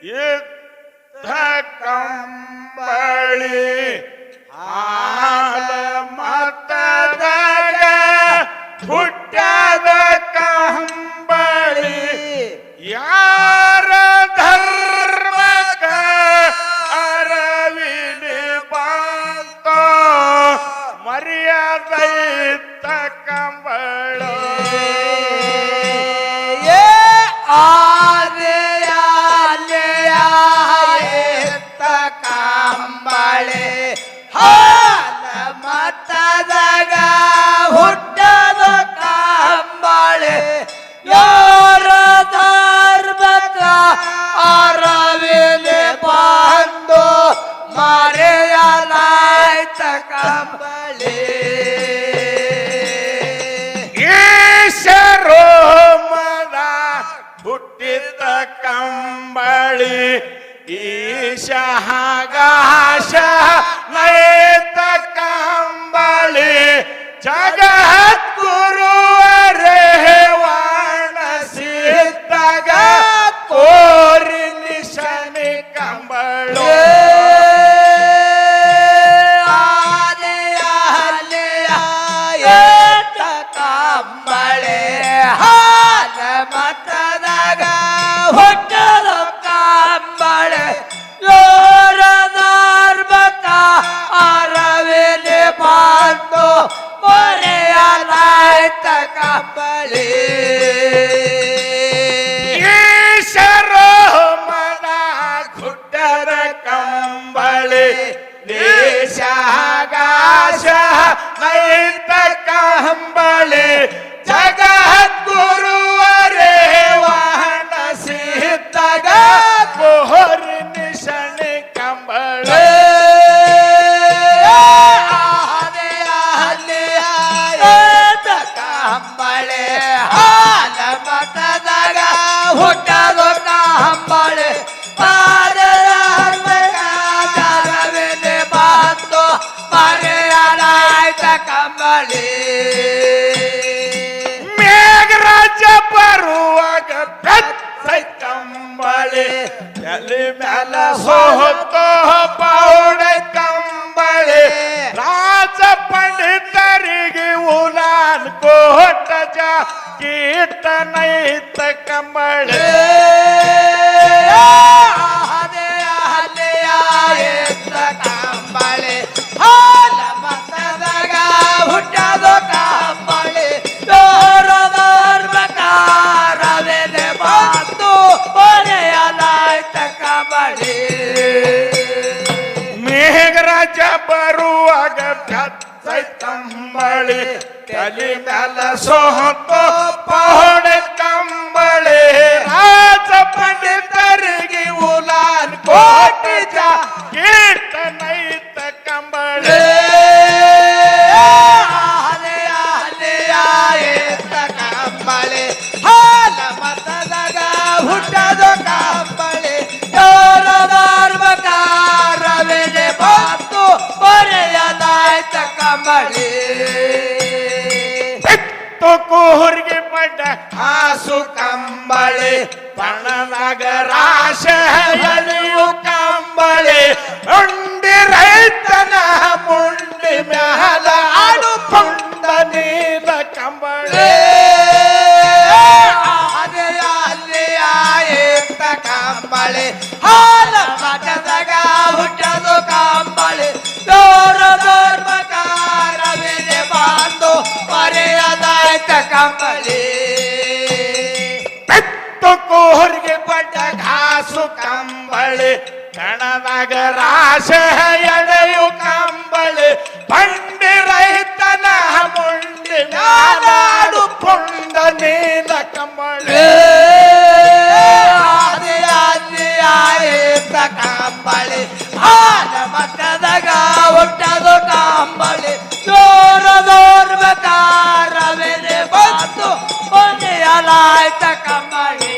ಇದ್ದ ಕಂಬಳಿ ಹಾಲ ಮತದಾಗ ಹುಟ್ಟ್ಯಾದ ಕಂಬಳಿ ಯಾರ ಧರ್ಮಕ ಅರವಿಲಿ ಬಂತ ಮರ್ಯಾದೈತ ಕಂಬಳ ಕಂಬಳೆ ಹಾಲ ಮತದಾಗ ಹುಟ್ಟದ ಕಂಬಳೆ ಯಾರ ಧರ್ಮಕ ಅರವಿಲೆ ಬಂದು ಮರೆಯಲಾಯ್ತ ಕಂಬಳೆ ಈಶರೋ ಮದ ಹುಟ್ಟಿದ ಕಂಬಳಿ ಈಶಾಗಾಶ ನೈತ ಕಂಬಳಿ ಜಗದ್ಗುರುವರೇ ವಾಣಸಿದ್ದಾಗ ಕೋರಿ ನಿಶನಿ ಕಂಬಳು ಕಂಬಳೆ ಹಾಲ ಮತದಾಗ ಹುಟ್ಟದ ಕಂಬಳೆ ಯೋರ ಧರ್ಮಕ ಅರವಿಲೆ ಬಂದು ಮರೆಯಲಾಯ್ತ ಕಂಬಳೆ ಈಶರೋ ಮನ ಗುಡ್ಡದ ಕಂಬಳಿ ದೇಶಾಗಾಶ ನೈತ ಕಂಬಳಿ ಜಗದ್ಗುರುವರೇ ವಾಹನಸಿದ್ದಾಗ ಕೋರಿ ನಿಶನಿ ಕಂಬಳ ಕಂಬಳೆ ಹಾಲ ಮತದಾಗ ಹುಟ್ಟದ ಕಂಬಳೆ ಪಾದರವಿಲೆ ಬಂದು ಮರೆಯಲಾಯ್ತ ಕಂಬಳೆ ಮೇಘರಾಜ ಬರುವಾಗ ಬೆತ್ತೈ ಕಂಬಳಿ ತಲೆ ಮ್ಯಾಲ ಸೋತೋ ಪೌಡ ಕಂಬಳಿ ರಾಜ ಪಂಡಿತರಿಗೆ ಉಲಾನ್ ಕೋಟ ಕೀರ್ತನೈತ ಕಂಬಳಿ ಕಂಬಳೆ ಹಾಲ ಮತದಾಗ ಹುಟ್ಟದ ಕಂಬಳೆ ಯೋರ ಧರ್ಮಕಾರವೆಲೆ ಬಂದು ಮರೆಯಲಾಯ್ತ ಕಂಬಳೆ ಮೇಘರಾಜ ಬರುವಾಗ ಬೆತ್ತೈ ಕಂಬಳಿ ತಲೆ ಮ್ಯಾಲ ಸೋತೋ ಪೌಡ ಕಂಬಳಿ ರಾಜ ಪಂಡಿತರಿಗೆ ಉಲಾನ್ ಕೋಟಿ ಕೀರ್ತನೈತ ಕಂಬಳಿ ಕಂಬಳೆ ಹಾಲ ಮತದಾಗ ಹುಟ್ಟದ ಕಂಬಳೆ ಯೋರ ಧರ್ಮಕಾರವೆಲೆ ಬಂದು ಮರೆಯಲಾಯ್ತ ಕಂಬಳೆ ಕೂರ್ಗೆ ಪಡ್ಡ ಹಾಸು ಕಂಬಳಿ ಪಣದಾಗ ರಾಶ ಎಳೆಯು ಕಂಬಳಿ ಉಂಡಿ ರೈತನ ಮುಂಡಿ ಮ್ಯಾಲ ಆಡು ಪುಂಡ ನೀಲ ಕಂಬಳಿ ಕಂಬಳೆ ಹಾಲ ಮತದಾಗ ಹುಟ್ಟದ ಕಂಬಳೆ ಯೋರ ಧರ್ಮಕಾರವೆಲೆ ಬಂದು ಮರೆಯಲಾಯ್ತ ಕಂಬಳೆ ಕೂರ್ಗೆ ಪಡ್ಡ ಘಾಸು ಕಂಬಳಿ ಕಣದಾಗ ರಾಶ ಎಳೆಯು ಕಂಬಳಿ ಬಂಡಿ ರೈತನ ಮುಂಡಿ ಮ್ಯಾಲಾಡು ಪುಂಡ ನೀಲ ಕಂಬಳಿ ಕಂಬಳೆ ಹಾಲ ಮತದಾಗ ಹುಟ್ಟದ ಕಂಬಳೆ ಯೋರ ಧರ್ಮಕಾರವೆಲೆ ಬಂದು ಮರೆಯಲಾಯ್ತ ಕಂಬಳೆ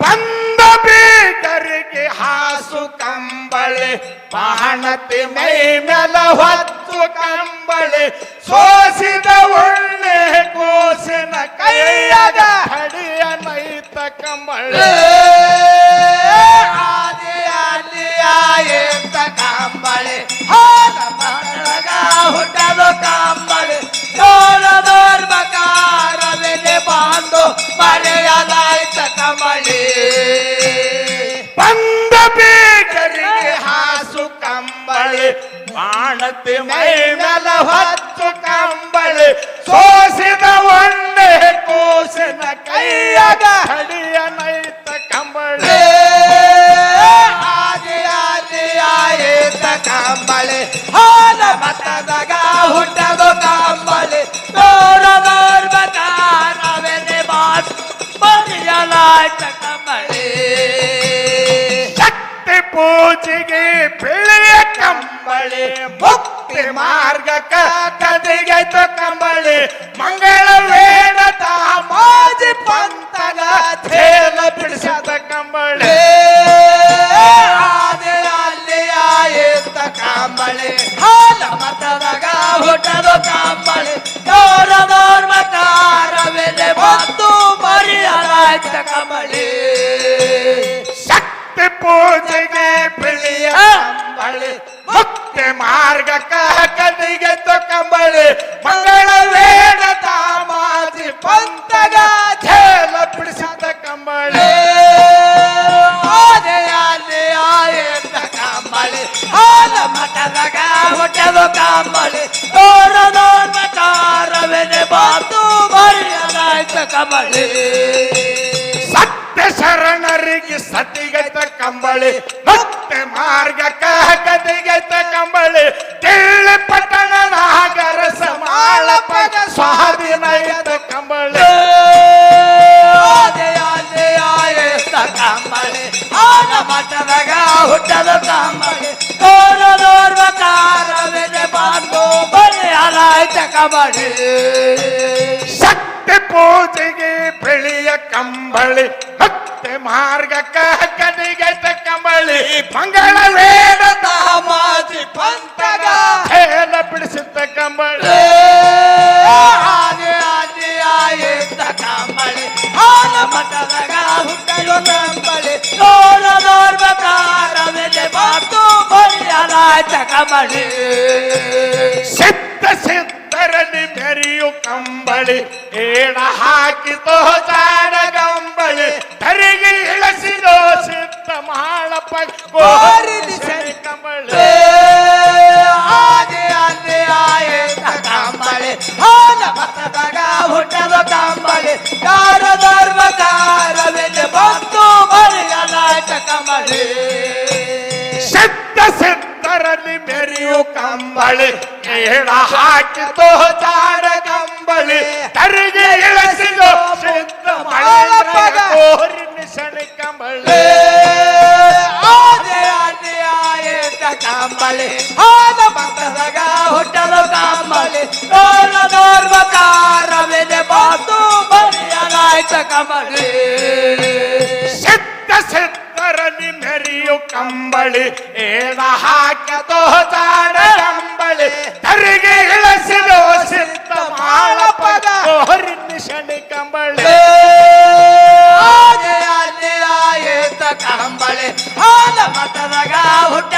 ಬಂದ ಬೀದರಿಗೆ ಹಾಸು ಕಂಬಳಿ ಬಾಣತಿ ಮೈ ಮೇಲ ಹೊತ್ತು ಕಂಬಳಿ ಸೋಸಿದ ಉಳ್ಳೆ ಕೋಸಿನ ಕೈಯಾಗ ಹಡಿಯ ನೈತ ಕಂಬಳಿ ಬಾಣತಿ ಮೈ ಮೇಲ ಹೊತ್ತು ಕಂಬಳಿ ಸೋಸಿದ ಒಣ್ಣೆ ಕೂಸಿನ ಕೈಯಾಗ ಹಡಿಯ ನೈತ ಕಂಬಳಿ ಆದಿ ಆದಿ ಆಯಿತ ಕಂಬಳಿ ಹಾಲ ಮತದಾಗ ಹುಟ್ಟದು ಕಂಬಳಿ ದೂರದೋರ್ ಬತಾರವೆನೆ ಬಾಸ್ ಬರಿಯಲಾಯ್ತ ಕಂಬಳಿ ಶಕ್ತಿ ಪೂಜೆಗೆ ಬೆಳೆಯ ಕಂಬಳಿ ಮುಕ್ತಿ ಮಾರ್ಗಕ್ಕ ಕದಿಗೈತ ಕಂಬಳಿ ಮಂಗಳ ವೇಣದ ಮಾಜಿ ಪಂತಗ ಥೇಲ ಬಿಡಿಸದ ಕಂಬಳಿ ಆದಿ ಅಲ್ಲಿ ಆಯಿತ ಕಂಬಳಿ ಹಾಲ ಮತದಾಗ ಹುಟ್ಟದು ಕಂಬಳಿ ದೂರದೋರ್ ಬತಾರವೆನೆ ಬಂದು ಬರಿಯಲಾಯ್ತ ಕಂಬಳಿ ಶಕ್ತಿ ಪೂಜೆಗೆ ಬೆಳೆಯ ಕಂಬಳಿ ಮುಕ್ತಿ ಮಾರ್ಗಕ್ಕ ಕದಿಗೈತ ಕಂಬಳಿ ಮಂಗಳ ವೇಣದ ಮಾಜಿ ಪಂತಗ ಥೇಲ ಬಿಡಿಸದ ಕಂಬಳಿ ಆದಿ ಆಯಿತ ಕಂಬಳಿ ಹಾಲ ಮಠದಾಗ ಹುಟ್ಟದು ಕಂಬಳಿ ದೂರದೋರ್ ಮಠಾರವೆನೆ ಬಾತು ಬರಿಯಲಾಯ್ತ ಕಂಬಳಿ ಸತ್ಯ ಶರಣರಿಗೆ ಸತಿಗೈತ ಕಂಬಳಿ ಮುಕ್ತಿ ಮಾರ್ಗಕ್ಕ ಕದಿಗೈತ ಕಂಬಳಿ ತಿಳ್ಳಿ ಪಟ್ಟಣ ನಾಗರ ಸಮಾಳ ಪದ ಸ್ವಾಧೀನೈತ ಕಂಬಳಿ ಆದಿ ಆಯಿತ ಕಂಬಳಿ ಹಾಲ ಮಠದಾಗ ಹುಟ್ಟದು ಕಂಬಳಿ ದೂರದೋರ್ ಮಠಾರವೆನೆ ಬಾತು ಬರಿಯಲಾಯ್ತ ಕಂಬಳಿ ಶಕ್ತಿ ಪೂಜೆಗೆ ಬೆಳೆಯ ಕಂಬಳಿ ಭಕ್ತಿ ಮಾರ್ಗಕ್ಕ ಕದಿಗೈತ ಕಂಬಳಿ ಮಂಗಳ ವೇದದ ಮಾಜಿ ಪಂತಗ ಹೇಲ ಬಿಡಿಸುತ್ತ ಕಂಬಳಿ ಆದಿ ಆದಿ ಆಯಿತ ಕಂಬಳಿ ಹಾಲ ಮಠದಾಗ ಹುಟ್ಟಲು ಕಂಬಳಿ ದೂರದೋರ್ ಬತಾರವೆನೆ ಬಾತು ಬರಿಯಲಾಯ್ತ ಕಂಬಳಿ ಸಿದ್ಧ ಸಿದ್ಧರಲ್ಲಿ ಮೆರೆಯು ಕಂಬಳಿ ಏಣ ಹಾಕಿತೋ ಜಾಡ ಕಂಬಳಿ ತರಿಗೆ ಇಳಿಸಿದೋ ಸಿದ್ಧ ಮಾಳಪ್ಪ ಗೋರಿ ಸರಿ ಕಂಬಳಿ ಆದಿ ಆದಿ ಆಯಿತ ಕಂಬಳಿ ಹಾಲ ಮತದಾಗ ಹುಟ್ಟದು ಕಂಬಳಿ ದೂರದೋರ್ ಬತಾರವೆನೆ ಬಂದು ಬರಿಯಲಾಯ್ತ ಕಂಬಳಿ ಸಿದ್ಧ ಸಿದ್ಧರಲ್ಲಿ ಮೆರೆಯು ಕಂಬಳಿ ಏಣ ಹಾಕಿತೋ ಜಾಡ ಕಂಬಳಿ ತರಿಗೆ ಇಳಿಸಿದೋ ಸಿದ್ಧ ಮಾಳಪ್ಪ ಗೋರಿ ಸರಿ ಕಂಬಳಿ ಆದಿ ಆದಿ ಆಯಿತ ಕಂಬಳಿ ಹಾಲ ಮತದಾಗ ಹುಟ್ಟದು ಕಂಬಳಿ ದೂರದೋರ್ ಬತಾರವೆನೆ ಬಾತು ಬರಿಯಲಾಯ್ತ ಕಂಬಳಿ ಸಿದ್ಧ ಸಿದ್ಧರಲ್ಲಿ ಮೆರೆಯು ಕಂಬಳಿ ಏಣ ಹಾಕದೋ ಜಾಡ ಕಂಬಳಿ ತರಿಗೆ ಇಳಿಸಿದೋ ಸಿದ್ಧ ಮಾಳಪ್ಪ ಗೋರಿ ನಿಶಣಿ ಕಂಬಳಿ ಆದಿ ಆದಿ ಆಯಿತ ಕಂಬಳಿ ಹಾಲ ಮತದಾಗ ಹುಟ್ಟ